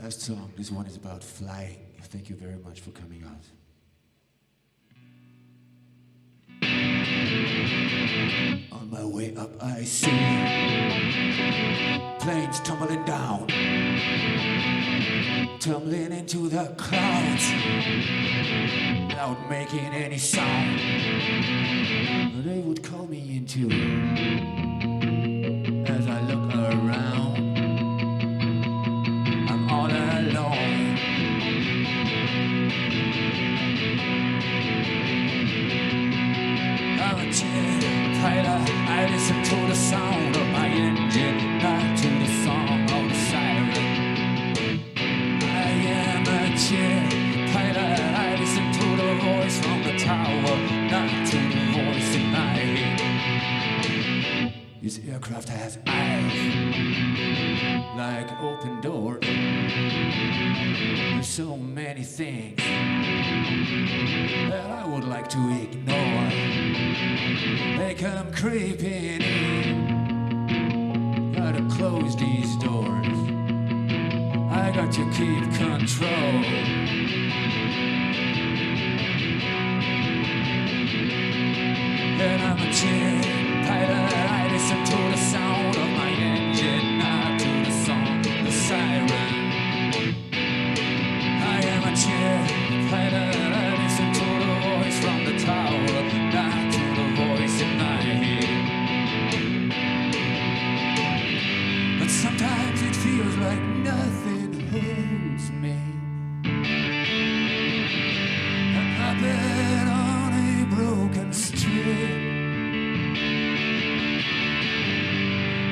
Last song, this one is about flying. Thank you very much for coming out. On my way up I see planes tumbling down, tumbling into the clouds without making any sound. They would call me into as I look around. I'm all alone. I'm a jet pilot. I listen to the sound of my engine, not to the song of the siren. I am a jet pilot. I listen to the voice from the tower, not to the voice in my head. This aircraft has eyes like open doors. There's so many things that I would like to ignore. They come creeping in. Gotta close these doors. I got to keep control. And I'm a jet pilot. I listen to the sound of my engine, not to the song, the siren. I am a jet pilot. I listen to the voice from the tower, not to the voice in my head. But sometimes it feels like nothing holds me. A puppet on a broken string.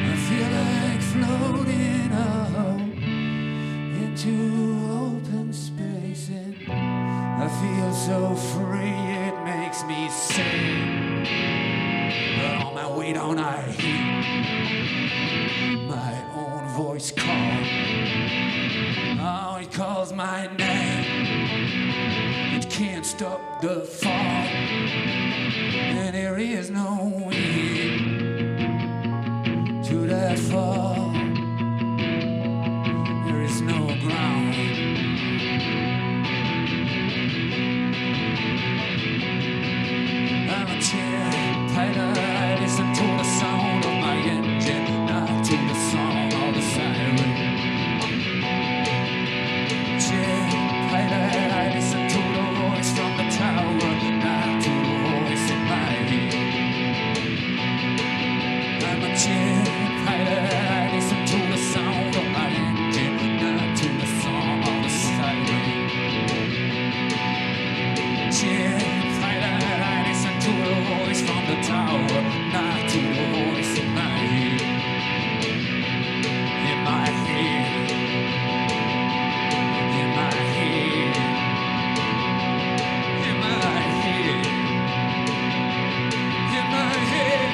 I feel like floating out into open space, and I feel so free it makes me sing. But on my way down I hear my own voice call. Oh, it calls my name. It can't stop the fall, and there is no end to that fall. There is no ground. I'm a jet pilot. I listen to the sound of my engine, not to the song of the siren. Jet pilot. I listen to the voice from the tower, not to the voice in my head. I'm a jet pilot. I listen to the sound of my engine, not to the song of the siren. Jet pilot. I listen to the voice from the tower, not to the voice in my head. In my head. In my head. In my head. In my head.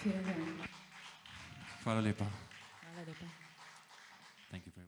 Vielen Dank. Hvala lepa. Hvala lepa.